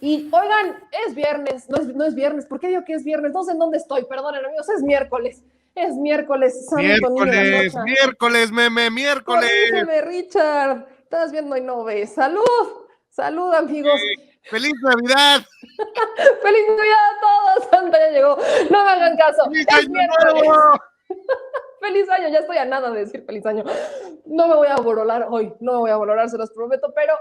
Y oigan, es viernes, no es viernes. ¿Por qué digo que es viernes? No sé en dónde estoy, perdonen amigos, es miércoles. Es miércoles, santo niño de Miércoles, Atocha. miércoles, meme, miércoles. Corrígeme, Richard. Estás viendo y no ves. ¡Salud! ¡Salud, amigos! ¡Feliz Navidad! ¡Feliz Navidad a todos! Santa ya llegó. No me hagan caso. ¡Feliz Es Año miércoles. Nuevo! Feliz año, ya estoy a nada de decir feliz año. No me voy a borolar hoy, no me voy a borolar, se los prometo, pero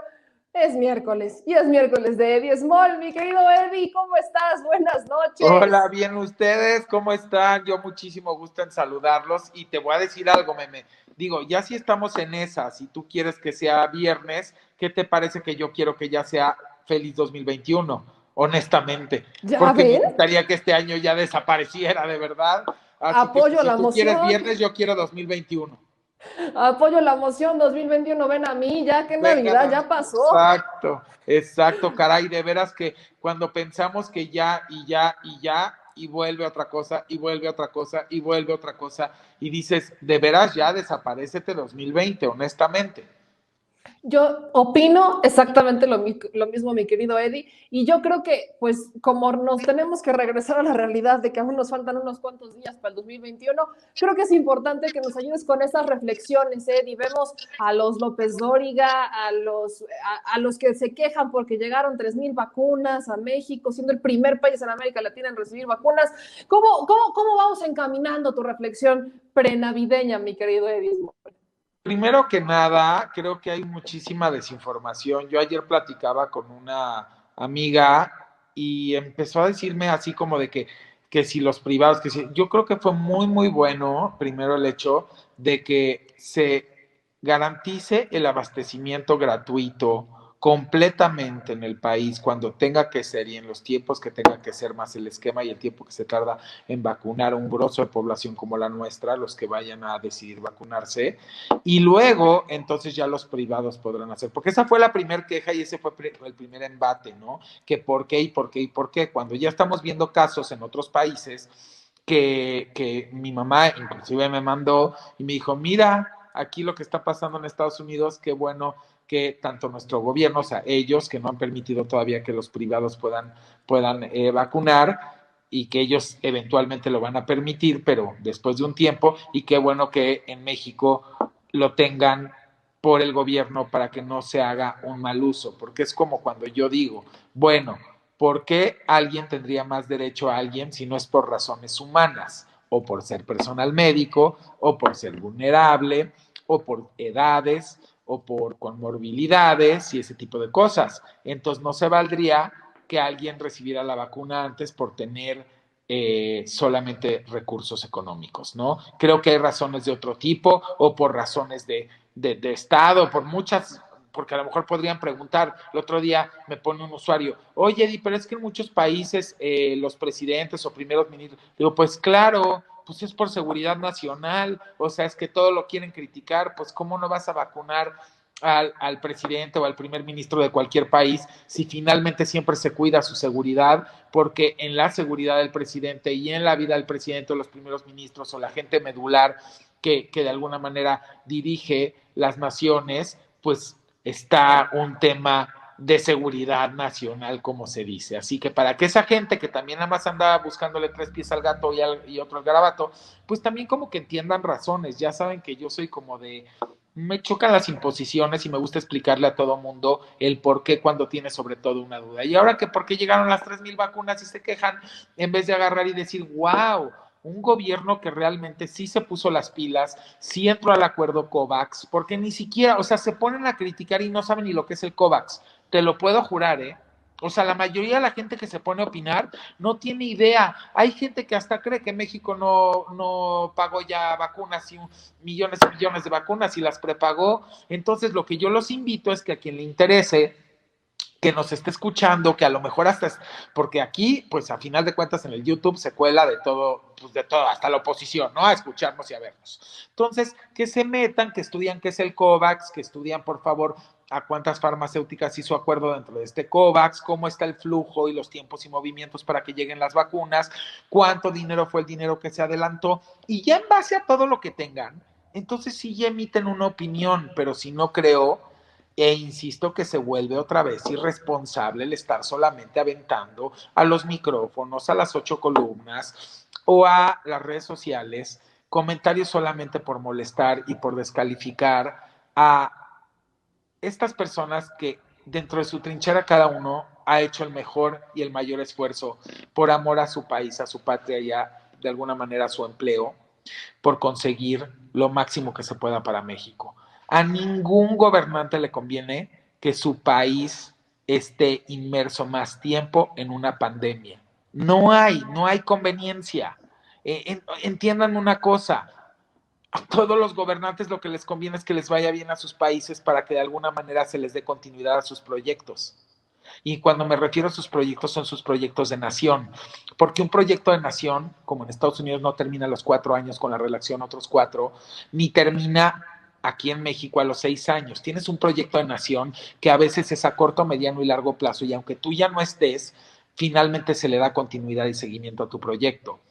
es miércoles y es miércoles de Eddie Small. Mi querido Eddie, ¿cómo estás? Buenas noches. Hola, bien ustedes, ¿cómo están? Yo muchísimo gusto en saludarlos y te voy a decir algo, meme. Digo, ya si estamos en esa, si tú quieres que sea viernes, ¿qué te parece que yo quiero que ya sea feliz 2021? Honestamente, ¿Ya porque me ven? gustaría que este año ya desapareciera, de verdad. Así que Apoyo si la tú quieres moción. viernes, yo quiero 2021. Apoyo la moción 2021. Ven a mí, ya que Navidad Venga, ya pasó. exacto, exacto, caray, de veras que cuando pensamos que ya y ya y ya, y vuelve otra cosa, y vuelve otra cosa, y vuelve otra cosa, y dices, de veras ya desaparécete 2020, honestamente. Yo opino exactamente lo mismo, mi querido Eddie, y yo creo que, pues, como nos tenemos que regresar a la realidad de que aún nos faltan unos cuantos días para el 2021, creo que es importante que nos ayudes con esas reflexiones, Eddie. Vemos a los López Dóriga, a los que se quejan porque llegaron 3,000 vacunas a México, siendo el primer país en América Latina en recibir vacunas. ¿Cómo vamos encaminando tu reflexión prenavideña, mi querido Eddie? Primero que nada, creo que hay muchísima desinformación. Yo ayer platicaba con una amiga y empezó a decirme así como de que si los privados, que si, yo creo que fue muy, muy bueno, primero el hecho de que se garantice el abastecimiento gratuito completamente en el país cuando tenga que ser y en los tiempos que tenga que ser, más el esquema y el tiempo que se tarda en vacunar a un grosso de población como la nuestra, los que vayan a decidir vacunarse, y luego entonces ya los privados podrán hacer, porque esa fue la primera queja y ese fue el primer embate, ¿no? Que por qué y por qué y por qué, cuando ya estamos viendo casos en otros países que mi mamá inclusive me mandó y me dijo, mira, aquí lo que está pasando en Estados Unidos, qué bueno que tanto nuestro gobierno, o sea, ellos que no han permitido todavía que los privados puedan vacunar y que ellos eventualmente lo van a permitir, pero después de un tiempo, y qué bueno que en México lo tengan por el gobierno para que no se haga un mal uso, porque es como cuando yo digo, bueno, ¿por qué alguien tendría más derecho a alguien si no es por razones humanas? O por ser personal médico, o por ser vulnerable, o por edades, o por comorbilidades y ese tipo de cosas. Entonces no se valdría que alguien recibiera la vacuna antes por tener solamente recursos económicos, ¿no? Creo que hay razones de otro tipo o por razones de Estado, por muchas, porque a lo mejor podrían preguntar, el otro día me pone un usuario, oye, Eddie, pero es que en muchos países los presidentes o primeros ministros, digo, pues claro, pues es por seguridad nacional, o sea, es que todo lo quieren criticar, pues cómo no vas a vacunar al presidente o al primer ministro de cualquier país si finalmente siempre se cuida su seguridad, porque en la seguridad del presidente y en la vida del presidente o los primeros ministros o la gente medular que de alguna manera dirige las naciones, pues está un tema de seguridad nacional, como se dice. Así que para que esa gente que también nada más anda buscándole tres pies al gato y otro al garabato, pues también como que entiendan razones. Ya saben que yo soy como de, me chocan las imposiciones y me gusta explicarle a todo mundo el por qué cuando tiene sobre todo una duda. Y ahora que por qué llegaron las 3,000 vacunas y se quejan, en vez de agarrar y decir, wow, un gobierno que realmente sí se puso las pilas, sí entró al acuerdo COVAX, porque ni siquiera, o sea, se ponen a criticar y no saben ni lo que es el COVAX. Te lo puedo jurar, ¿eh? O sea, la mayoría de la gente que se pone a opinar no tiene idea. Hay gente que hasta cree que México no pagó ya vacunas y millones y millones de vacunas y las prepagó. Entonces, lo que yo los invito es que a quien le interese, que nos esté escuchando, que a lo mejor hasta es, porque aquí, pues a final de cuentas en el YouTube se cuela de todo, pues de todo, hasta la oposición, ¿no? A escucharnos y a vernos. Entonces, que se metan, que estudian qué es el COVAX, que estudian, por favor, a cuántas farmacéuticas hizo acuerdo dentro de este COVAX, cómo está el flujo y los tiempos y movimientos para que lleguen las vacunas, cuánto dinero fue el dinero que se adelantó, y ya en base a todo lo que tengan, entonces sí ya emiten una opinión, pero si no creo E insisto que se vuelve otra vez irresponsable el estar solamente aventando a los micrófonos, a las 8 columnas o a las redes sociales comentarios solamente por molestar y por descalificar a estas personas que dentro de su trinchera cada uno ha hecho el mejor y el mayor esfuerzo por amor a su país, a su patria y de alguna manera a su empleo, por conseguir lo máximo que se pueda para México. A ningún gobernante le conviene que su país esté inmerso más tiempo en una pandemia. No hay conveniencia. Entiendan una cosa, a todos los gobernantes lo que les conviene es que les vaya bien a sus países para que de alguna manera se les dé continuidad a sus proyectos. Y cuando me refiero a sus proyectos, son sus proyectos de nación. Porque un proyecto de nación, como en Estados Unidos, no termina a los 4 años con la reelección, otros 4, ni termina aquí en México a los 6 años. Tienes un proyecto de nación que a veces es a corto, mediano y largo plazo, y aunque tú ya no estés, finalmente se le da continuidad y seguimiento a tu proyecto.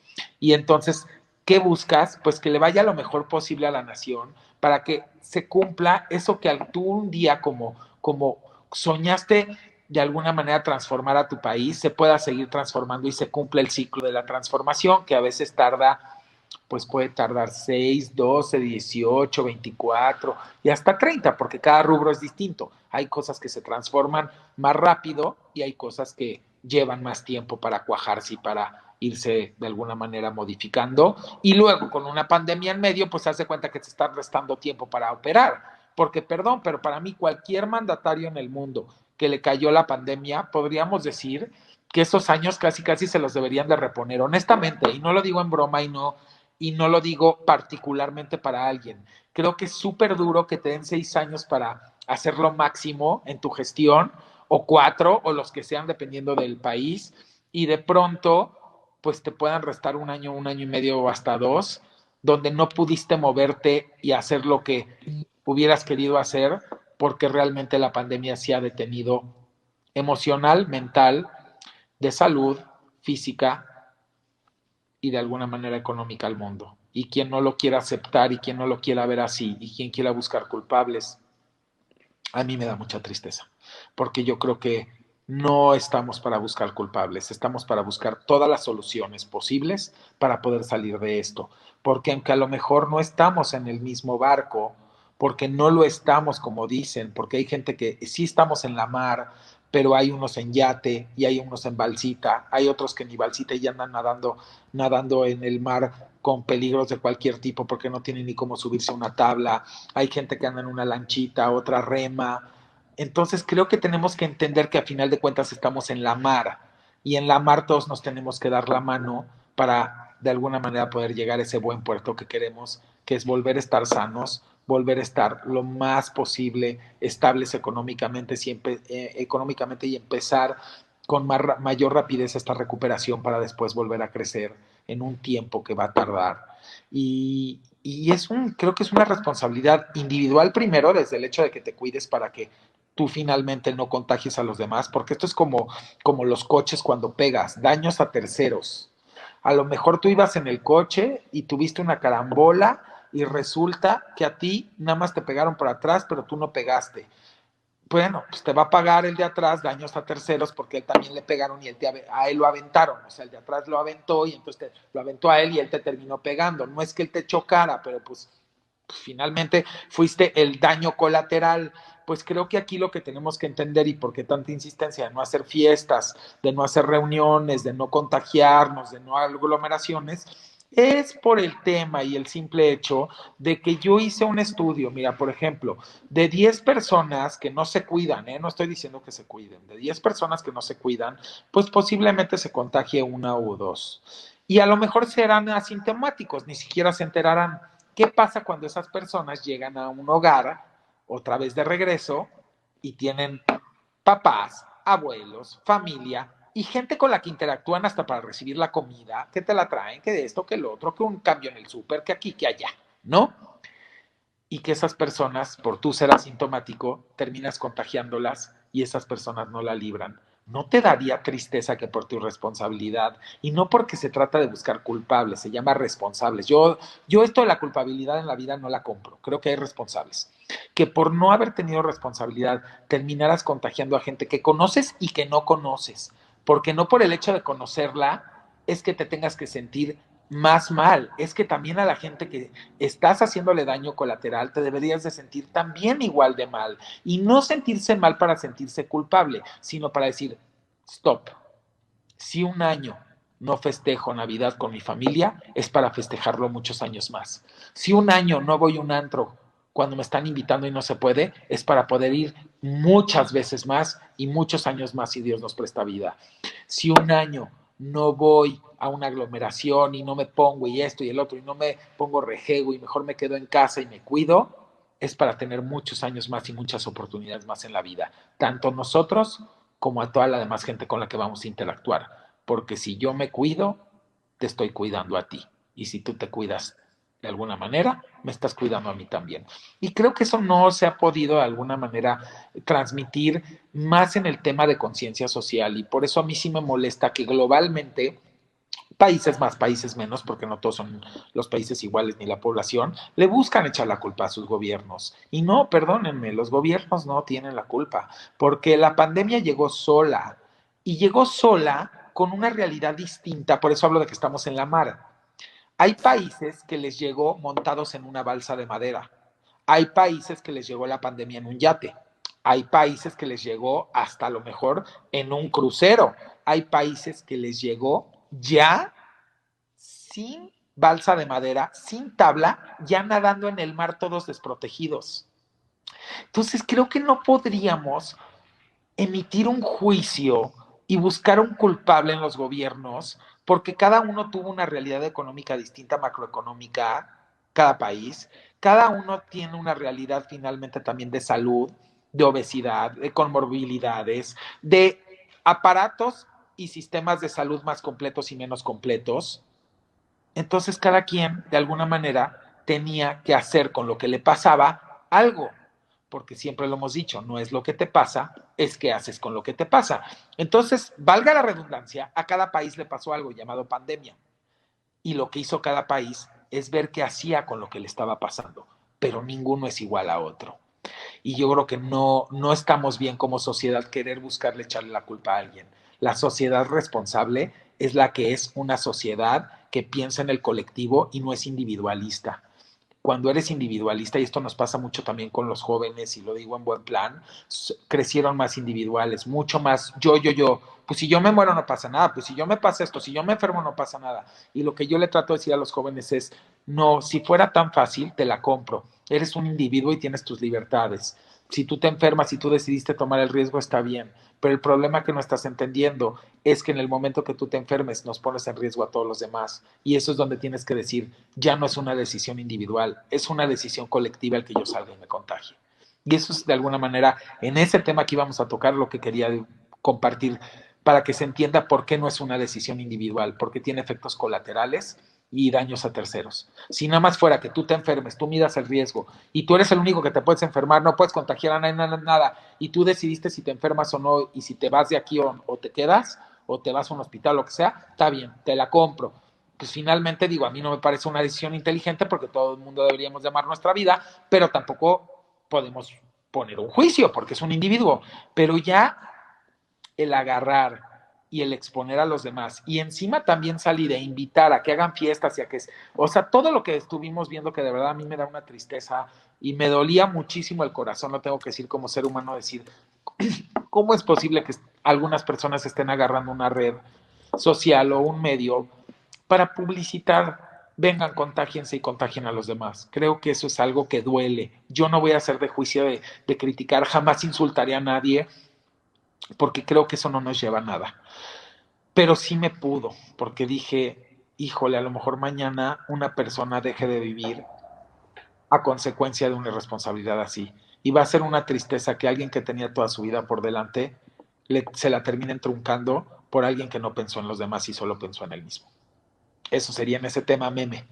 Y entonces, ¿qué buscas? Pues que le vaya lo mejor posible a la nación para que se cumpla eso que tú un día como soñaste de alguna manera transformar a tu país, se pueda seguir transformando y se cumple el ciclo de la transformación, que a veces pues puede tardar 6, 12, 18, 24 y hasta 30, porque cada rubro es distinto. Hay cosas que se transforman más rápido y hay cosas que llevan más tiempo para cuajarse y para irse de alguna manera modificando. Y luego con una pandemia en medio, pues se hace cuenta que te están restando tiempo para operar. Porque, perdón, pero para mí cualquier mandatario en el mundo que le cayó la pandemia, podríamos decir que esos años casi casi se los deberían de reponer, honestamente, y no lo digo en broma y no lo digo particularmente para alguien. Creo que es súper duro que te den 6 años para hacer lo máximo en tu gestión, o 4, o los que sean, dependiendo del país, y de pronto, pues te puedan restar un año y medio o hasta 2, donde no pudiste moverte y hacer lo que hubieras querido hacer, porque realmente la pandemia se ha detenido emocional, mental, de salud, física y de alguna manera económica al mundo. Y quien no lo quiera aceptar y quien no lo quiera ver así y quien quiera buscar culpables, a mí me da mucha tristeza, porque yo creo que no estamos para buscar culpables, estamos para buscar todas las soluciones posibles para poder salir de esto, porque aunque a lo mejor no estamos en el mismo barco, porque no lo estamos como dicen, porque hay gente que sí estamos en la mar, pero hay unos en yate y hay unos en balsita, hay otros que ni balsita y andan nadando en el mar con peligros de cualquier tipo porque no tienen ni cómo subirse a una tabla, hay gente que anda en una lanchita, otra rema. Entonces creo que tenemos que entender que a final de cuentas estamos en la mar y en la mar todos nos tenemos que dar la mano para de alguna manera poder llegar a ese buen puerto que queremos, que es volver a estar sanos, volver a estar lo más posible estables económicamente, económicamente y empezar con mayor rapidez esta recuperación para después volver a crecer en un tiempo que va a tardar. Y creo que es una responsabilidad individual primero, desde el hecho de que te cuides para que tú finalmente no contagies a los demás, porque esto es como los coches cuando pegas, daños a terceros. A lo mejor tú ibas en el coche y tuviste una carambola y resulta que a ti nada más te pegaron por atrás, pero tú no pegaste. Bueno, pues te va a pagar el de atrás daños a terceros porque él también le pegaron y a él lo aventaron. O sea, el de atrás lo aventó y entonces lo aventó a él y él te terminó pegando. No es que él te chocara, pero pues finalmente fuiste el daño colateral. Pues creo que aquí lo que tenemos que entender y por qué tanta insistencia de no hacer fiestas, de no hacer reuniones, de no contagiarnos, de no aglomeraciones, es por el tema y el simple hecho de que yo hice un estudio, mira, por ejemplo, de 10 personas que no se cuidan, no estoy diciendo que se cuiden, de 10 personas que no se cuidan, pues posiblemente se contagie una o dos. Y a lo mejor serán asintomáticos, ni siquiera se enterarán. ¿Qué pasa cuando esas personas llegan a un hogar, otra vez de regreso, y tienen papás, abuelos, familia y gente con la que interactúan hasta para recibir la comida, que te la traen, que de esto, que lo otro, que un cambio en el súper, que aquí, que allá, ¿no? Y que esas personas, por tú ser asintomático, terminas contagiándolas y esas personas no la libran ¿no te daría tristeza que por tu responsabilidad, y no porque se trata de buscar culpables, se llama responsables? Yo esto de la culpabilidad en la vida no la compro, creo que hay responsables. Que por no haber tenido responsabilidad terminaras contagiando a gente que conoces y que no conoces, porque no por el hecho de conocerla es que te tengas que sentir más mal, es que también a la gente que estás haciéndole daño colateral te deberías de sentir también igual de mal, y no sentirse mal para sentirse culpable, sino para decir, stop, si un año no festejo Navidad con mi familia, es para festejarlo muchos años más. Si un año no voy a un antro cuando me están invitando y no se puede, es para poder ir muchas veces más y muchos años más si Dios nos presta vida. Si un año no voy a una aglomeración y no me pongo y esto y el otro y no me pongo rejego y mejor me quedo en casa y me cuido, es para tener muchos años más y muchas oportunidades más en la vida, tanto nosotros como a toda la demás gente con la que vamos a interactuar. Porque si yo me cuido, te estoy cuidando a ti. Y si tú te cuidas de alguna manera, me estás cuidando a mí también. Y creo que eso no se ha podido de alguna manera transmitir más en el tema de conciencia social. Y por eso a mí sí me molesta que globalmente países más, países menos, porque no todos son los países iguales ni la población, le buscan echar la culpa a sus gobiernos. Y no, perdónenme, los gobiernos no tienen la culpa, porque la pandemia llegó sola y llegó sola con una realidad distinta, por eso hablo de que estamos en la mar. Hay países que les llegó montados en una balsa de madera. Hay países que les llegó la pandemia en un yate. Hay países que les llegó hasta a lo mejor en un crucero. Hay países que les llegó ya sin balsa de madera, sin tabla, ya nadando en el mar todos desprotegidos. Entonces creo que no podríamos emitir un juicio y buscar un culpable en los gobiernos, porque cada uno tuvo una realidad económica distinta, macroeconómica, cada país, cada uno tiene una realidad finalmente también de salud, de obesidad, de comorbilidades, de aparatos y sistemas de salud más completos y menos completos. Entonces cada quien, de alguna manera, tenía que hacer con lo que le pasaba algo, porque siempre lo hemos dicho, no es lo que te pasa, es que haces con lo que te pasa. Entonces, valga la redundancia, a cada país le pasó algo llamado pandemia, y lo que hizo cada país es ver qué hacía con lo que le estaba pasando, pero ninguno es igual a otro. Y yo creo que no estamos bien como sociedad querer buscarle echarle la culpa a alguien. La sociedad responsable es la que es una sociedad que piensa en el colectivo y no es individualista. Cuando eres individualista, y esto nos pasa mucho también con los jóvenes, y lo digo en buen plan, crecieron más individuales, mucho más yo. Pues si yo me muero no pasa nada, pues si yo me pasa esto, si yo me enfermo no pasa nada. Y lo que yo le trato de decir a los jóvenes es, no, si fuera tan fácil, te la compro. Eres un individuo y tienes tus libertades. Si tú te enfermas y tú decidiste tomar el riesgo, está bien. Pero el problema que no estás entendiendo es que en el momento que tú te enfermes nos pones en riesgo a todos los demás. Y eso es donde tienes que decir, ya no es una decisión individual, es una decisión colectiva el que yo salga y me contagie. Y eso es de alguna manera, en ese tema que íbamos a tocar, lo que quería compartir para que se entienda por qué no es una decisión individual, porque tiene efectos colaterales y daños a terceros. Si nada más fuera que tú te enfermes, tú midas el riesgo y tú eres el único que te puedes enfermar, no puedes contagiar a nadie, nada, y tú decidiste si te enfermas o no, y si te vas de aquí o te quedas, o te vas a un hospital, lo que sea, está bien, te la compro. Pues finalmente digo, a mí no me parece una decisión inteligente porque todo el mundo deberíamos de amar nuestra vida, pero tampoco podemos poner un juicio porque es un individuo. Pero ya el agarrar y el exponer a los demás y encima también salir e invitar a que hagan fiestas y a que, o sea, todo lo que estuvimos viendo que de verdad a mí me da una tristeza y me dolía muchísimo el corazón, lo tengo que decir como ser humano, decir, ¿cómo es posible que algunas personas estén agarrando una red social o un medio para publicitar? Vengan, contágiense y contagien a los demás. Creo que eso es algo que duele. Yo no voy a hacer de juicio de criticar, jamás insultaré a nadie, porque creo que eso no nos lleva a nada. Pero sí me pudo, porque dije, híjole, a lo mejor mañana una persona deje de vivir a consecuencia de una irresponsabilidad así. Y va a ser una tristeza que alguien que tenía toda su vida por delante se la terminen truncando por alguien que no pensó en los demás y solo pensó en él mismo. Eso sería en ese tema meme.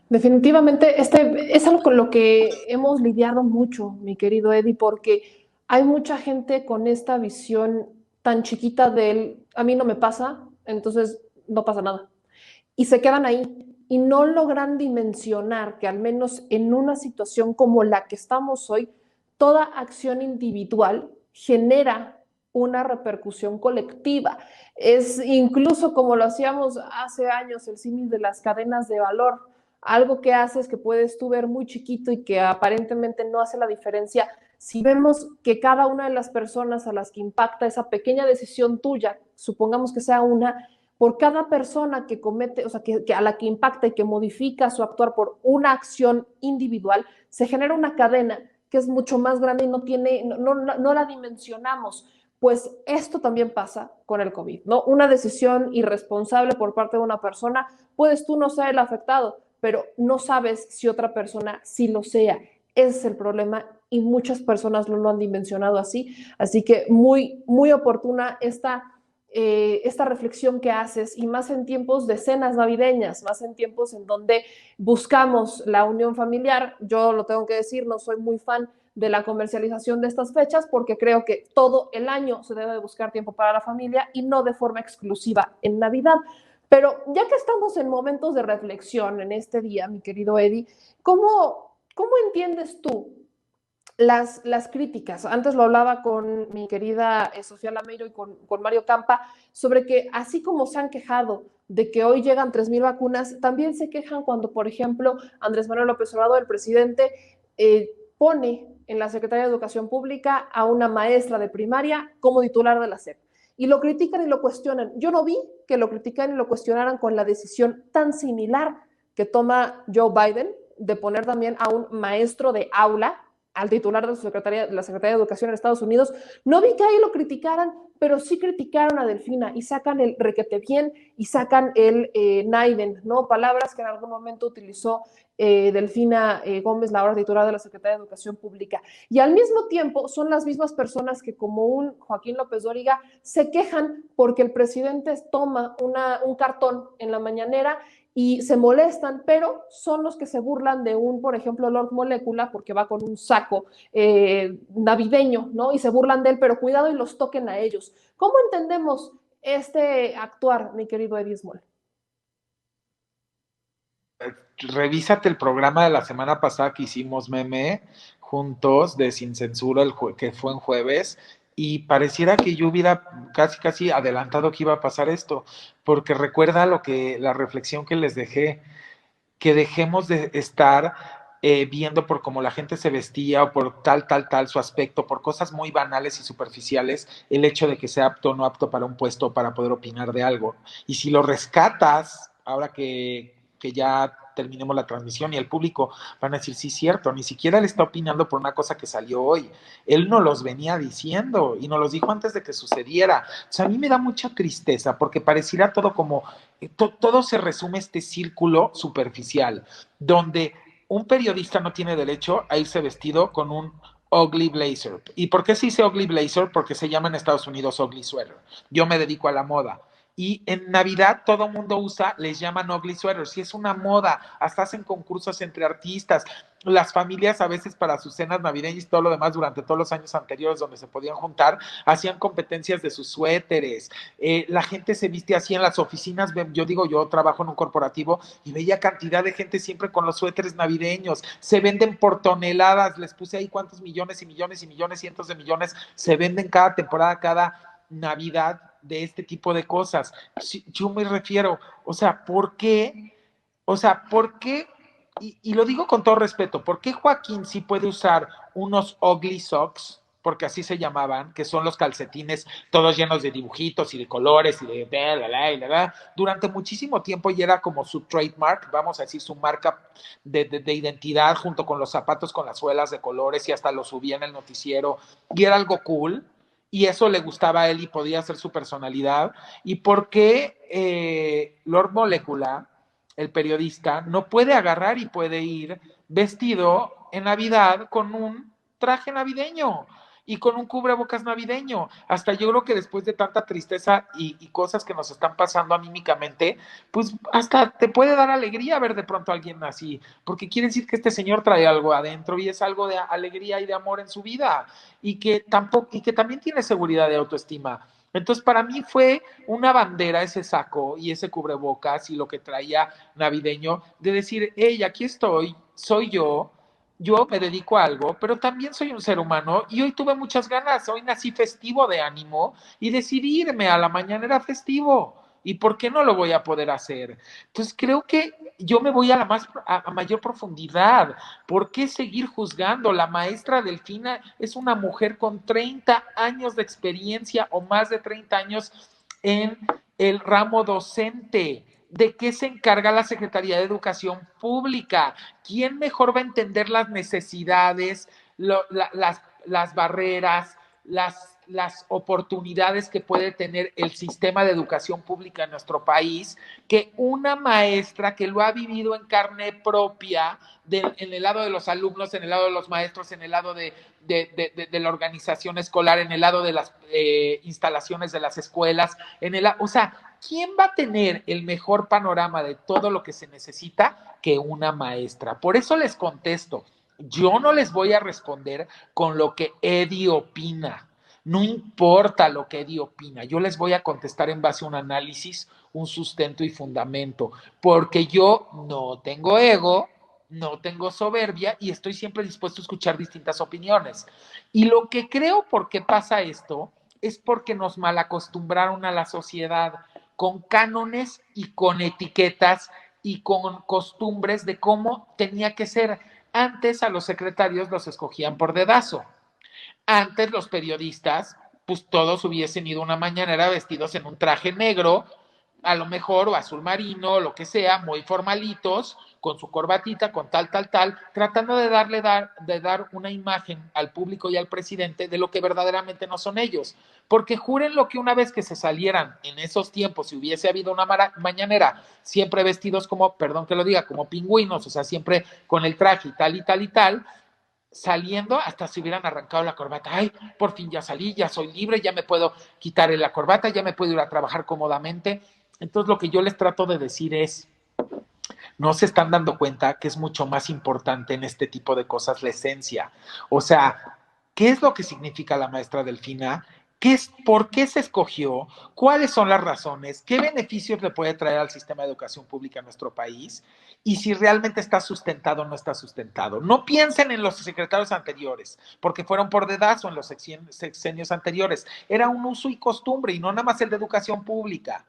Definitivamente, es algo con lo que hemos lidiado mucho, mi querido Eddie, porque hay mucha gente con esta visión tan chiquita del a mí no me pasa, entonces no pasa nada. Y se quedan ahí y no logran dimensionar que al menos en una situación como la que estamos hoy, toda acción individual genera una repercusión colectiva. Es incluso como lo hacíamos hace años, el símil de las cadenas de valor. Algo que haces que puedes tú ver muy chiquito y que aparentemente no hace la diferencia, si vemos que cada una de las personas a las que impacta esa pequeña decisión tuya, supongamos que sea una, por cada persona que comete, o sea, que a la que impacta y que modifica su actuar por una acción individual, se genera una cadena que es mucho más grande y no la dimensionamos. Pues esto también pasa con el COVID, ¿no? Una decisión irresponsable por parte de una persona, puedes tú no ser el afectado, pero no sabes si otra persona sí lo sea. Ese es el problema y muchas personas no lo han dimensionado así. Así que muy, muy oportuna esta reflexión que haces, y más en tiempos de cenas navideñas, más en tiempos en donde buscamos la unión familiar. Yo lo tengo que decir, no soy muy fan de la comercialización de estas fechas porque creo que todo el año se debe de buscar tiempo para la familia y no de forma exclusiva en Navidad. Pero ya que estamos en momentos de reflexión en este día, mi querido Eddie, ¿cómo entiendes tú las críticas? Antes lo hablaba con mi querida Sofía Lameiro y con Mario Campa, sobre que así como se han quejado de que hoy llegan 3,000 vacunas, también se quejan cuando, por ejemplo, Andrés Manuel López Obrador, el presidente, pone en la Secretaría de Educación Pública a una maestra de primaria como titular de la SEP. Y lo critican y lo cuestionan. Yo no vi que lo criticaran y lo cuestionaran con la decisión tan similar que toma Joe Biden de poner también a un maestro de aula al titular de la Secretaría de Educación en Estados Unidos. No vi que ahí lo criticaran, pero sí criticaron a Delfina y sacan el requete bien y sacan el Naiden, ¿no? Palabras que en algún momento utilizó Delfina Gómez, la ahora titular de la Secretaría de Educación Pública. Y al mismo tiempo son las mismas personas que, como un Joaquín López Dóriga, se quejan porque el presidente toma un cartón en la mañanera y se molestan, pero son los que se burlan de por ejemplo, Lord Molécula, porque va con un saco navideño, ¿no? Y se burlan de él, pero cuidado y los toquen a ellos. ¿Cómo entendemos este actuar, mi querido Eddie Small? Revísate el programa de la semana pasada que hicimos meme juntos de Sin Censura, que fue en jueves, y pareciera que yo hubiera casi adelantado que iba a pasar esto, porque recuerda la reflexión que les dejé, que dejemos de estar viendo por cómo la gente se vestía o por tal, su aspecto, por cosas muy banales y superficiales, el hecho de que sea apto o no apto para un puesto para poder opinar de algo. Y si lo rescatas, ahora que ya terminemos la transmisión y el público van a decir, sí, cierto, ni siquiera él está opinando por una cosa que salió hoy, él nos los venía diciendo y nos los dijo antes de que sucediera. O sea, a mí me da mucha tristeza porque pareciera todo como, todo se resume este círculo superficial, donde un periodista no tiene derecho a irse vestido con un ugly blazer. ¿Y por qué se dice ugly blazer? Porque se llama en Estados Unidos ugly sweater. Yo me dedico a la moda. Y en Navidad todo el mundo usa, les llaman ugly sweaters, y es una moda, hasta hacen concursos entre artistas, las familias a veces para sus cenas navideñas y todo lo demás durante todos los años anteriores donde se podían juntar, hacían competencias de sus suéteres, la gente se viste así en las oficinas, yo trabajo en un corporativo y veía cantidad de gente siempre con los suéteres navideños, se venden por toneladas, les puse ahí cuántos millones y millones y millones, cientos de millones, se venden cada temporada, cada Navidad de este tipo de cosas. Yo me refiero, o sea, ¿por qué? Y lo digo con todo respeto, ¿por qué Joaquín sí puede usar unos ugly socks? Porque así se llamaban, que son los calcetines todos llenos de dibujitos y de colores y de durante muchísimo tiempo, y era como su trademark, vamos a decir, su marca de identidad, junto con los zapatos con las suelas de colores, y hasta lo subía en el noticiero, y era algo cool, y eso le gustaba a él y podía ser su personalidad. ¿Y por qué Lord Molecula, el periodista, no puede agarrar y puede ir vestido en Navidad con un traje navideño y con un cubrebocas navideño? Hasta yo creo que después de tanta tristeza y cosas que nos están pasando anímicamente, pues hasta te puede dar alegría ver de pronto a alguien así, porque quiere decir que este señor trae algo adentro y es algo de alegría y de amor en su vida, y que también tiene seguridad de autoestima. Entonces, para mí fue una bandera ese saco y ese cubrebocas y lo que traía navideño, de decir, hey, aquí estoy, soy yo me dedico a algo, pero también soy un ser humano y hoy tuve muchas ganas, hoy nací festivo de ánimo y decidí irme a la mañanera festivo. ¿Y por qué no lo voy a poder hacer? Entonces creo que yo me voy a mayor profundidad. ¿Por qué seguir juzgando? La maestra Delfina es una mujer con 30 años de experiencia o más de 30 años en el ramo docente. ¿De qué se encarga la Secretaría de Educación Pública? ¿Quién mejor va a entender las necesidades, las barreras, las oportunidades que puede tener el sistema de educación pública en nuestro país que una maestra que lo ha vivido en carne propia en el lado de los alumnos, en el lado de los maestros, en el lado de la organización escolar, en el lado de las instalaciones de las escuelas, o sea, ¿quién va a tener el mejor panorama de todo lo que se necesita que una maestra? Por eso les contesto, yo no les voy a responder con lo que Eddie opina. No importa lo que Eddie opina, yo les voy a contestar en base a un análisis, un sustento y fundamento, porque yo no tengo ego, no tengo soberbia y estoy siempre dispuesto a escuchar distintas opiniones. Y lo que creo por qué pasa esto es porque nos malacostumbraron a la sociedad con cánones y con etiquetas y con costumbres de cómo tenía que ser. Antes a los secretarios los escogían por dedazo. Antes los periodistas, pues todos hubiesen ido una mañanera vestidos en un traje negro, a lo mejor, o azul marino, lo que sea, muy formalitos, con su corbatita, con tal, tratando de dar una imagen al público y al presidente de lo que verdaderamente no son ellos. Porque júrenlo que una vez que se salieran en esos tiempos, si hubiese habido una mañanera, siempre vestidos como, perdón que lo diga, como pingüinos, o sea, siempre con el traje y tal, saliendo hasta se hubieran arrancado la corbata. Ay, por fin ya salí, ya soy libre, ya me puedo quitar la corbata, ya me puedo ir a trabajar cómodamente. Entonces lo que yo les trato de decir es, no se están dando cuenta que es mucho más importante en este tipo de cosas la esencia. O sea, ¿qué es lo que significa la maestra Delfina? ¿Por qué se escogió? ¿Cuáles son las razones? ¿Qué beneficios le puede traer al sistema de educación pública en nuestro país? Y si realmente está sustentado o no está sustentado. No piensen en los secretarios anteriores, porque fueron por dedazo en los sexenios anteriores. Era un uso y costumbre, y no nada más el de educación pública.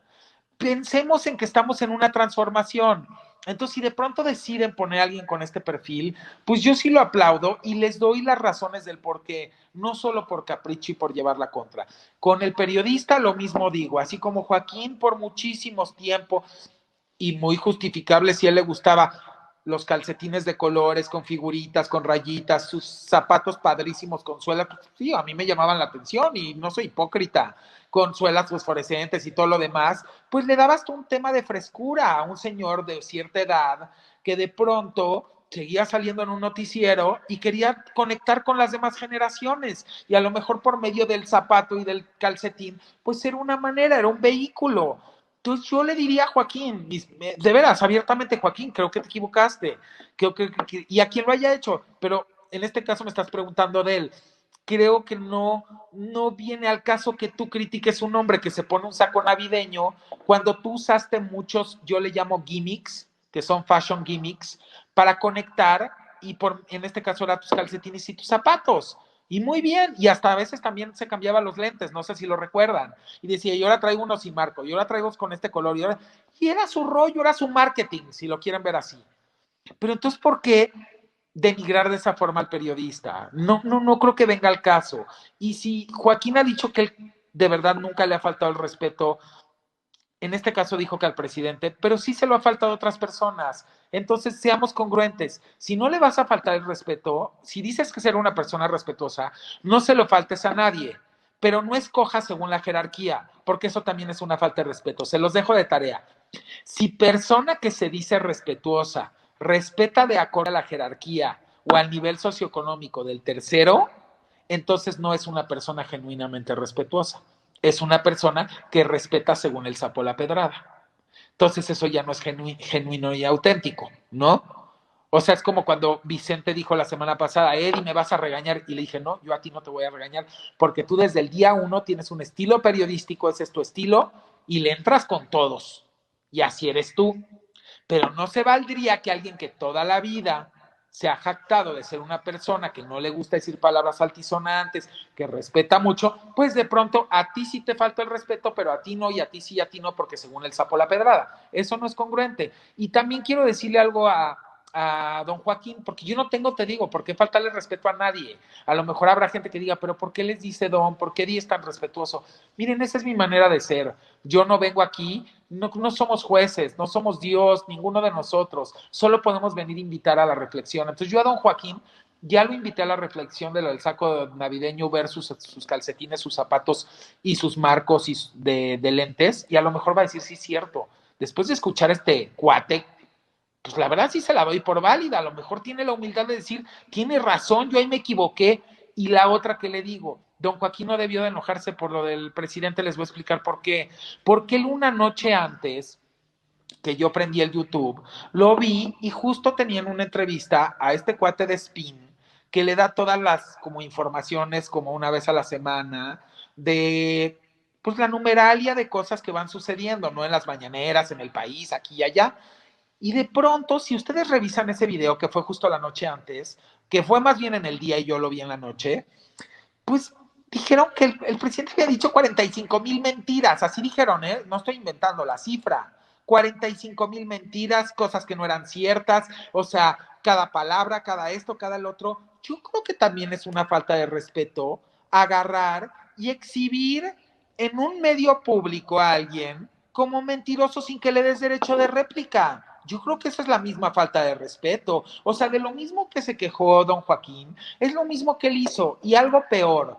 Pensemos en que estamos en una transformación. Entonces, si de pronto deciden poner a alguien con este perfil, pues yo sí lo aplaudo y les doy las razones del por qué, no solo por capricho y por llevar la contra. Con el periodista lo mismo digo, así como Joaquín por muchísimos tiempos y muy justificable si a él le gustaba los calcetines de colores, con figuritas, con rayitas, sus zapatos padrísimos con suelas, pues, sí, a mí me llamaban la atención y no soy hipócrita, con suelas fosforescentes y todo lo demás, pues le dabas tú un tema de frescura a un señor de cierta edad que de pronto seguía saliendo en un noticiero y quería conectar con las demás generaciones y a lo mejor por medio del zapato y del calcetín, pues era una manera, era un vehículo. Entonces yo le diría a Joaquín, de veras, abiertamente, Joaquín, creo que te equivocaste, y a quien lo haya hecho, pero en este caso me estás preguntando de él. Creo que no viene al caso que tú critiques un hombre que se pone un saco navideño cuando tú usaste muchos, yo le llamo gimmicks, que son fashion gimmicks, para conectar y en este caso eran tus calcetines y tus zapatos. Y muy bien, y hasta a veces también se cambiaba los lentes, no sé si lo recuerdan. Y decía, yo ahora traigo unos sin marco, yo ahora traigo con este color, y era su rollo, era su marketing, si lo quieren ver así. Pero entonces, ¿por qué denigrar de esa forma al periodista? No creo que venga al caso. Y si Joaquín ha dicho que él de verdad nunca le ha faltado el respeto, en este caso dijo que al presidente, pero sí se lo ha faltado a otras personas. Entonces, seamos congruentes. Si no le vas a faltar el respeto, si dices que ser una persona respetuosa, no se lo faltes a nadie, pero no escojas según la jerarquía, porque eso también es una falta de respeto. Se los dejo de tarea. Si persona que se dice respetuosa respeta de acuerdo a la jerarquía o al nivel socioeconómico del tercero, entonces no es una persona genuinamente respetuosa. Es una persona que respeta según el sapo la pedrada. Entonces eso ya no es genuino y auténtico, ¿no? O sea, es como cuando Vicente dijo la semana pasada, Eddie, me vas a regañar. Y le dije, no, yo a ti no te voy a regañar, porque tú desde el día uno tienes un estilo periodístico, ese es tu estilo, y le entras con todos. Y así eres tú. Pero no se valdría que alguien que toda la vida se ha jactado de ser una persona que no le gusta decir palabras altisonantes, que respeta mucho, pues de pronto a ti sí te falta el respeto, pero a ti no, y a ti sí, y a ti no, porque según el sapo la pedrada. Eso no es congruente. Y también quiero decirle algo a don Joaquín, porque yo no tengo, te digo, por qué faltarle respeto a nadie. A lo mejor habrá gente que diga, pero ¿por qué les dice don? ¿Por qué Eddie es tan respetuoso? Miren, esa es mi manera de ser. Yo no vengo aquí, no somos jueces, no somos Dios, ninguno de nosotros, solo podemos venir a invitar a la reflexión. Entonces yo a don Joaquín ya lo invité a la reflexión de lo del saco navideño versus sus calcetines, sus zapatos y sus marcos de lentes, y a lo mejor va a decir, sí, cierto. Después de escuchar este cuate, pues la verdad sí se la doy por válida, a lo mejor tiene la humildad de decir, tiene razón, yo ahí me equivoqué. Y la otra que le digo, don Joaquín no debió de enojarse por lo del presidente, les voy a explicar por qué. Porque él una noche antes que yo prendí el YouTube, lo vi y justo tenían una entrevista a este cuate de Spin, que le da todas las como informaciones como una vez a la semana de pues la numeralia de cosas que van sucediendo, ¿no? En las mañaneras, en el país, aquí y allá. Y de pronto, si ustedes revisan ese video que fue justo la noche antes, que fue más bien en el día y yo lo vi en la noche, pues dijeron que el presidente había dicho 45,000 mentiras, así dijeron, ¿eh? No estoy inventando la cifra. 45,000 mentiras, cosas que no eran ciertas, o sea, cada palabra, cada esto, cada el otro. Yo creo que también es una falta de respeto agarrar y exhibir en un medio público a alguien como mentiroso sin que le des derecho de réplica. Yo creo que esa es la misma falta de respeto. O sea, de lo mismo que se quejó don Joaquín, es lo mismo que él hizo. Y algo peor.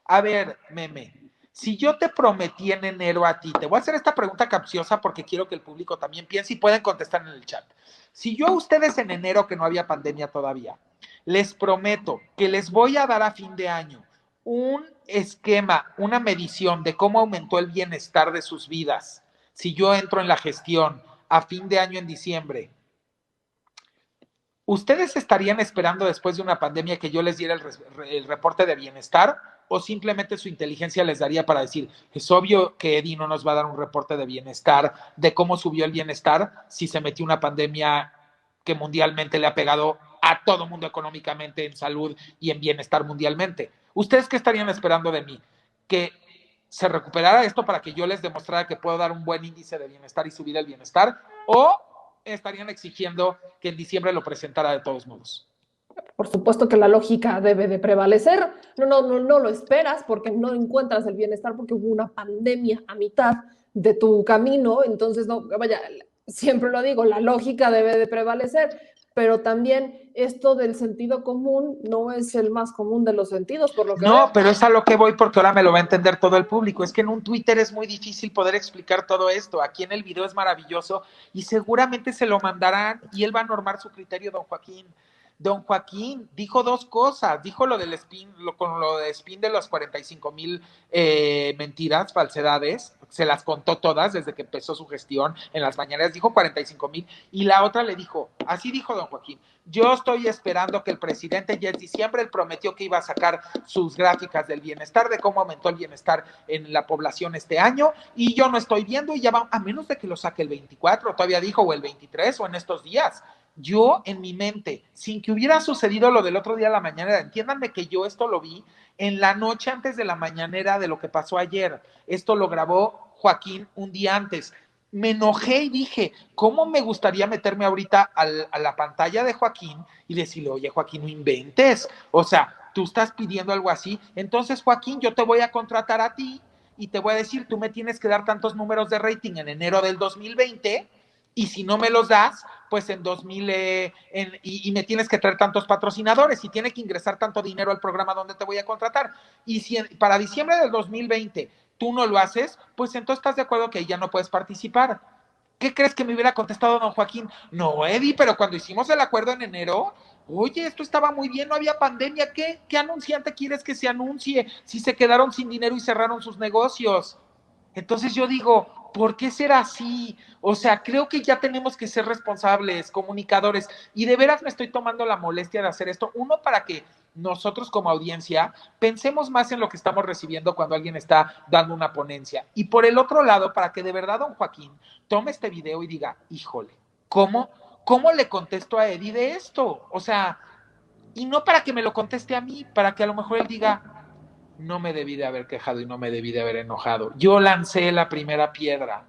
A ver, meme, si yo te prometí en enero a ti, te voy a hacer esta pregunta capciosa porque quiero que el público también piense y pueden contestar en el chat. Si yo a ustedes en enero, que no había pandemia todavía, les prometo que les voy a dar a fin de año un esquema, una medición de cómo aumentó el bienestar de sus vidas, si yo entro en la gestión a fin de año en diciembre, ¿ustedes estarían esperando después de una pandemia que yo les diera el reporte de bienestar o simplemente su inteligencia les daría para decir, es obvio que Eddie no nos va a dar un reporte de bienestar, de cómo subió el bienestar si se metió una pandemia que mundialmente le ha pegado a todo mundo económicamente, en salud y en bienestar mundialmente? ¿Ustedes qué estarían esperando de mí? ¿Que se recuperara esto para que yo les demostrara que puedo dar un buen índice de bienestar y subir el bienestar? ¿O estarían exigiendo que en diciembre lo presentara de todos modos? Por supuesto que la lógica debe de prevalecer. No lo esperas porque no encuentras el bienestar porque hubo una pandemia a mitad de tu camino. Entonces, no, vaya, siempre lo digo, la lógica debe de prevalecer, pero también esto del sentido común no es el más común de los sentidos, por lo que No, veo. pero es a lo que voy porque ahora me lo va a entender todo el público. Es que en un Twitter es muy difícil poder explicar todo esto. Aquí en el video es maravilloso y seguramente se lo mandarán y él va a normar su criterio, don Joaquín. Don Joaquín dijo dos cosas, dijo lo del spin, con lo de spin de los 45,000 mentiras, falsedades, se las contó todas desde que empezó su gestión en las mañaneras, dijo 45,000, y la otra le dijo, así dijo don Joaquín, yo estoy esperando que el presidente ya en diciembre, él prometió que iba a sacar sus gráficas del bienestar, de cómo aumentó el bienestar en la población este año, y yo no estoy viendo, y ya va, a menos de que lo saque el 24, todavía dijo, o el 23, o en estos días. Yo en mi mente, sin que hubiera sucedido lo del otro día a la mañanera, entiéndanme que yo esto lo vi en la noche antes de la mañanera de lo que pasó ayer. Esto lo grabó Joaquín un día antes. Me enojé y dije, ¿cómo me gustaría meterme ahorita a la pantalla de Joaquín y decirle, oye Joaquín, no inventes? O sea, tú estás pidiendo algo así. Entonces, Joaquín, yo te voy a contratar a ti y te voy a decir, tú me tienes que dar tantos números de rating en enero del 2020 y si no me los das, pues en 2000, y me tienes que traer tantos patrocinadores y tiene que ingresar tanto dinero al programa donde te voy a contratar. Y si para diciembre del 2020 tú no lo haces, pues entonces estás de acuerdo que ya no puedes participar. ¿Qué crees que me hubiera contestado don Joaquín? No, Eddie, pero cuando hicimos el acuerdo en enero, oye, esto estaba muy bien, no había pandemia, ¿qué anunciante quieres que se anuncie si se quedaron sin dinero y cerraron sus negocios? Entonces yo digo, ¿por qué ser así? O sea, creo que ya tenemos que ser responsables, comunicadores, y de veras me estoy tomando la molestia de hacer esto, uno, para que nosotros como audiencia pensemos más en lo que estamos recibiendo cuando alguien está dando una ponencia, y por el otro lado, para que de verdad don Joaquín tome este video y diga, híjole, ¿cómo le contesto a Eddie de esto? O sea, y no para que me lo conteste a mí, para que a lo mejor él diga, no me debí de haber quejado y no me debí de haber enojado. Yo lancé la primera piedra.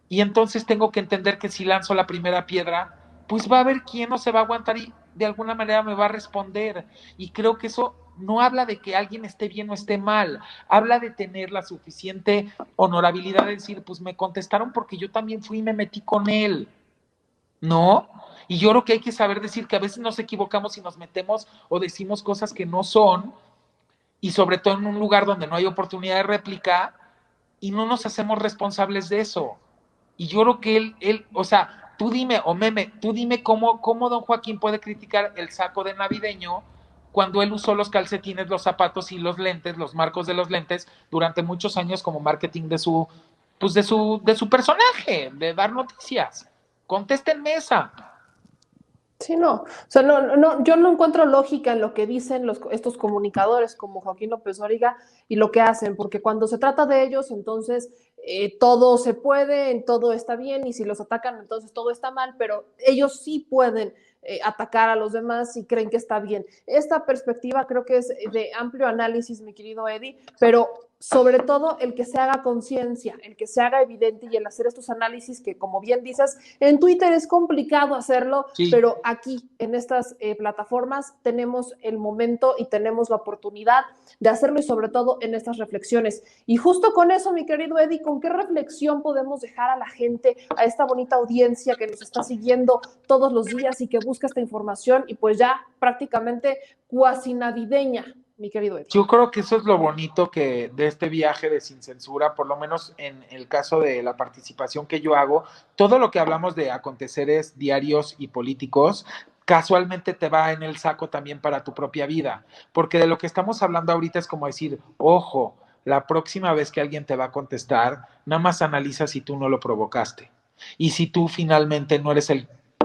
Y entonces tengo que entender que si lanzo la primera piedra, pues va a haber quien no se va a aguantar y de alguna manera me va a responder. Y creo que eso no habla de que alguien esté bien o esté mal. Habla de tener la suficiente honorabilidad de decir, pues me contestaron porque yo también fui y me metí con él. ¿No? Y yo creo que hay que saber decir que a veces nos equivocamos y nos metemos o decimos cosas que no son, y sobre todo en un lugar donde no hay oportunidad de réplica, y no nos hacemos responsables de eso. Y yo creo que o sea, tú dime, o Meme, tú dime cómo don Joaquín puede criticar el saco de navideño cuando él usó los calcetines, los zapatos y los lentes, los marcos de los lentes, durante muchos años como marketing pues de su personaje, de dar noticias. Contéstenme esa. Sí, no. O sea, no, yo no encuentro lógica en lo que dicen estos comunicadores como Joaquín López Dóriga y lo que hacen, porque cuando se trata de ellos, entonces todo se puede, todo está bien, y si los atacan, entonces todo está mal, pero ellos sí pueden atacar a los demás y creen que está bien. Esta perspectiva creo que es de amplio análisis, mi querido Eddie, pero sobre todo el que se haga conciencia, el que se haga evidente, y el hacer estos análisis que, como bien dices, en Twitter es complicado hacerlo, Sí. pero aquí en estas plataformas tenemos el momento y tenemos la oportunidad de hacerlo, y sobre todo en estas reflexiones. Y justo con eso, mi querido Eddie, ¿con qué reflexión podemos dejar a la gente, a esta bonita audiencia que nos está siguiendo todos los días y que busca esta información, y pues ya prácticamente cuasi navideña, mi querido Eddie? Yo creo que eso es lo bonito que de este viaje de Sin Censura, por lo menos en el caso de la participación que yo hago, todo lo que hablamos de aconteceres diarios y políticos, casualmente te va en el saco también para tu propia vida, porque de lo que estamos hablando ahorita es como decir, ojo, la próxima vez que alguien te va a contestar, nada más analiza si tú no lo provocaste, y si tú finalmente no eres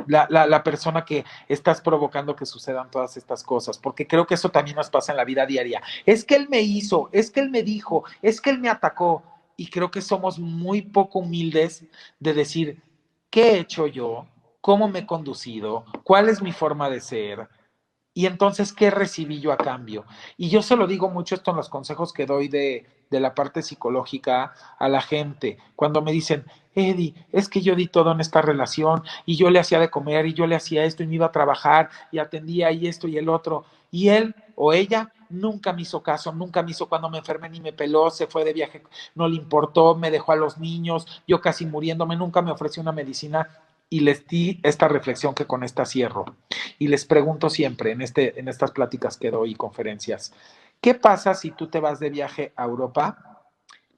la persona que estás provocando que sucedan todas estas cosas, porque creo que eso también nos pasa en la vida diaria. Es que él me hizo, es que él me dijo, es que él me atacó, y creo que somos muy poco humildes de decir, ¿qué he hecho yo? ¿Cómo me he conducido? ¿Cuál es mi forma de ser? Y entonces, ¿qué recibí yo a cambio? Y yo se lo digo mucho esto en los consejos que doy de la parte psicológica a la gente. Cuando me dicen, Eddie, es que yo di todo en esta relación, y yo le hacía de comer, y yo le hacía esto, y me iba a trabajar, y atendía y esto y el otro. Y él o ella nunca me hizo caso, nunca me hizo cuando me enfermé, ni me peló, se fue de viaje, no le importó, me dejó a los niños, yo casi muriéndome, nunca me ofreció una medicina. Y les di esta reflexión que con esta cierro. Y les pregunto siempre en estas pláticas que doy y conferencias, ¿qué pasa si tú te vas de viaje a Europa,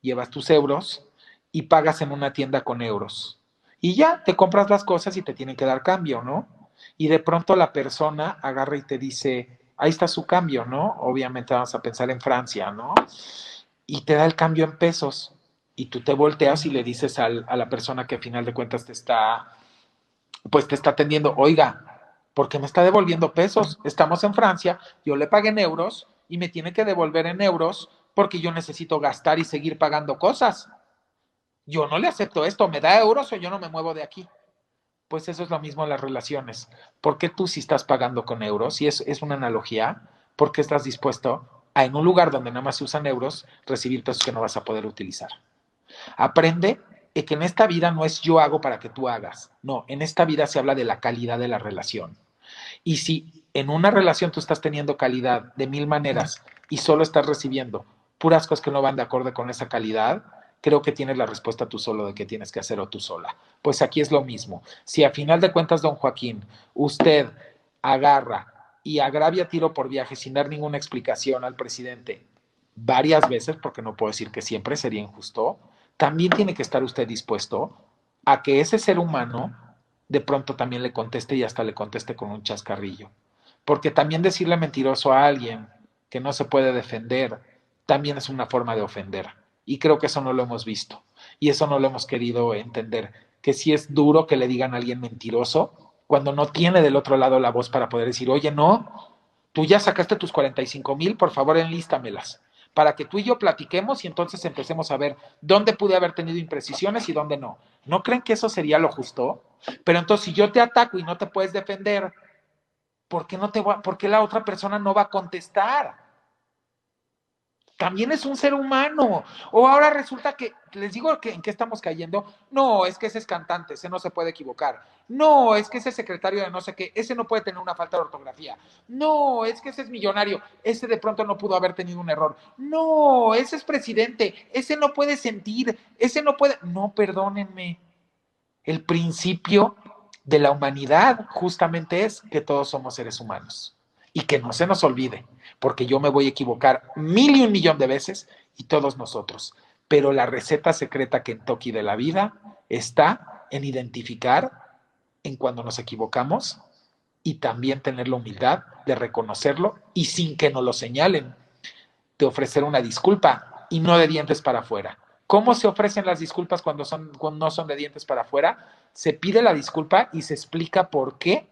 llevas tus euros y pagas en una tienda con euros? Y ya te compras las cosas y te tienen que dar cambio, ¿no? Y de pronto la persona agarra y te dice, ahí está su cambio, ¿no? Obviamente vamos a pensar en Francia, ¿no? Y te da el cambio en pesos. Y tú te volteas y le dices a la persona que a final de cuentas te está atendiendo, oiga, ¿por qué me está devolviendo pesos? Estamos en Francia, yo le pagué en euros y me tiene que devolver en euros porque yo necesito gastar y seguir pagando cosas. Yo no le acepto esto, me da euros o yo no me muevo de aquí. Pues eso es lo mismo en las relaciones. ¿Por qué tú si estás pagando con euros? Y es una analogía, ¿por qué estás dispuesto a, en un lugar donde nada más se usan euros, recibir pesos que no vas a poder utilizar? Aprende que en esta vida no es yo hago para que tú hagas. No, en esta vida se habla de la calidad de la relación. Y si en una relación tú estás teniendo calidad de 1000 maneras y solo estás recibiendo puras cosas que no van de acorde con esa calidad, creo que tienes la respuesta tú solo de qué tienes que hacer o tú sola. Pues aquí es lo mismo. Si a final de cuentas, don Joaquín, usted agarra y agravia tiro por viaje sin dar ninguna explicación al presidente varias veces, porque no puedo decir que siempre sería injusto, también tiene que estar usted dispuesto a que ese ser humano de pronto también le conteste, y hasta le conteste con un chascarrillo. Porque también decirle mentiroso a alguien que no se puede defender también es una forma de ofender. Y creo que eso no lo hemos visto. Y eso no lo hemos querido entender, que sí es duro que le digan a alguien mentiroso cuando no tiene del otro lado la voz para poder decir, oye, no, tú ya sacaste tus 45,000, por favor enlístamelas, para que tú y yo platiquemos y entonces empecemos a ver dónde pude haber tenido imprecisiones y dónde no. ¿No creen que eso sería lo justo? Pero entonces si yo te ataco y no te puedes defender, ¿por qué la otra persona no va a contestar? También es un ser humano. O ahora resulta que, les digo que en qué estamos cayendo. No, es que ese es cantante, ese no se puede equivocar. No, es que ese es secretario de no sé qué, ese no puede tener una falta de ortografía. No, es que ese es millonario, ese de pronto no pudo haber tenido un error. No, ese es presidente, ese no puede sentir, ese no puede. No, perdónenme. El principio de la humanidad justamente es que todos somos seres humanos. Y que no se nos olvide, porque yo me voy a equivocar 1,000,000,000 de veces y todos nosotros. Pero la receta secreta Kentucky de la vida está en identificar en cuando nos equivocamos y también tener la humildad de reconocerlo y sin que nos lo señalen, de ofrecer una disculpa y no de dientes para afuera. ¿Cómo se ofrecen las disculpas cuando no son de dientes para afuera? Se pide la disculpa y se explica por qué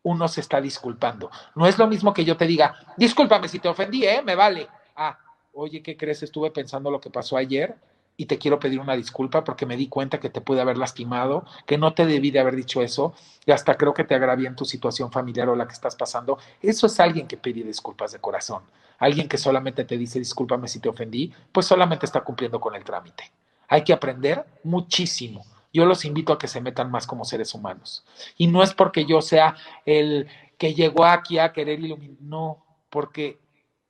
uno se está disculpando. No es lo mismo que yo te diga, discúlpame si te ofendí, me vale. Ah, oye, ¿qué crees? Estuve pensando lo que pasó ayer y te quiero pedir una disculpa porque me di cuenta que te pude haber lastimado, que no te debí de haber dicho eso y hasta creo que te agravié en tu situación familiar o la que estás pasando. Eso es alguien que pide disculpas de corazón. Alguien que solamente te dice discúlpame si te ofendí, pues solamente está cumpliendo con el trámite. Hay que aprender muchísimo. Yo los invito a que se metan más como seres humanos. Y no es porque yo sea el que llegó aquí a querer iluminar, no, porque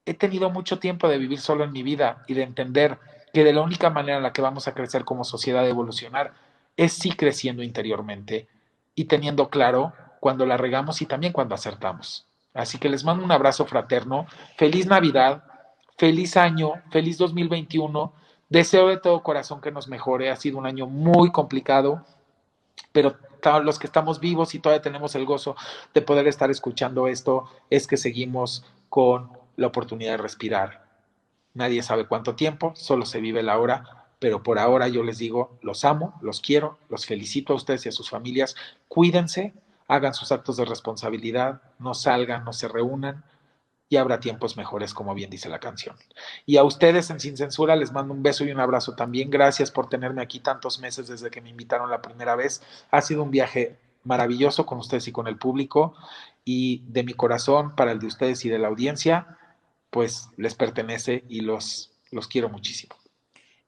he tenido mucho tiempo de vivir solo en mi vida y de entender que de la única manera en la que vamos a crecer como sociedad, de evolucionar, es sí creciendo interiormente y teniendo claro cuando la regamos y también cuando acertamos. Así que les mando un abrazo fraterno, feliz Navidad, feliz año, feliz 2021. Deseo de todo corazón que nos mejore. Ha sido un año muy complicado, pero los que estamos vivos y todavía tenemos el gozo de poder estar escuchando esto, es que seguimos con la oportunidad de respirar. Nadie sabe cuánto tiempo, solo se vive la hora, pero por ahora yo les digo, los amo, los quiero, los felicito a ustedes y a sus familias. Cuídense, hagan sus actos de responsabilidad, no salgan, no se reúnan, y habrá tiempos mejores, como bien dice la canción. Y a ustedes en Sin Censura les mando un beso y un abrazo también. Gracias por tenerme aquí tantos meses desde que me invitaron la primera vez. Ha sido un viaje maravilloso con ustedes y con el público, y de mi corazón para el de ustedes y de la audiencia, pues les pertenece y los quiero muchísimo.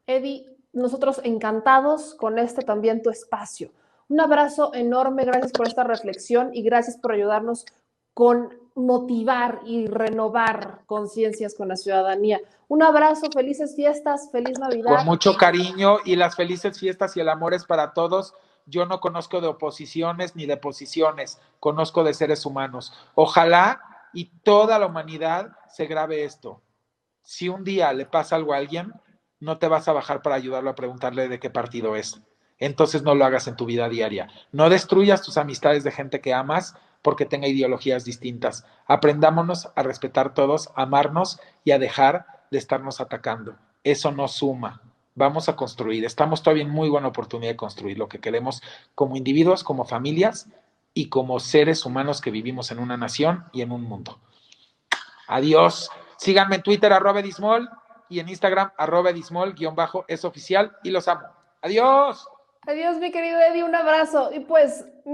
Eddie, nosotros encantados con este también tu espacio. Un abrazo enorme, gracias por esta reflexión y gracias por ayudarnos con motivar y renovar conciencias con la ciudadanía. Un abrazo, felices fiestas, feliz Navidad. Con mucho cariño y las felices fiestas y el amor es para todos. Yo no conozco de oposiciones ni de posiciones, conozco de seres humanos. Ojalá y toda la humanidad se grabe esto. Si un día le pasa algo a alguien, no te vas a bajar para ayudarlo a preguntarle de qué partido es. Entonces no lo hagas en tu vida diaria. No destruyas tus amistades de gente que amas porque tenga ideologías distintas. Aprendámonos a respetar todos, a amarnos y a dejar de estarnos atacando. Eso no suma. Vamos a construir. Estamos todavía en muy buena oportunidad de construir lo que queremos como individuos, como familias y como seres humanos que vivimos en una nación y en un mundo. Adiós. Síganme en Twitter, @edismol, y en Instagram, @edismol_es oficial, y los amo. Adiós. Adiós, mi querido Eddie, un abrazo. Y pues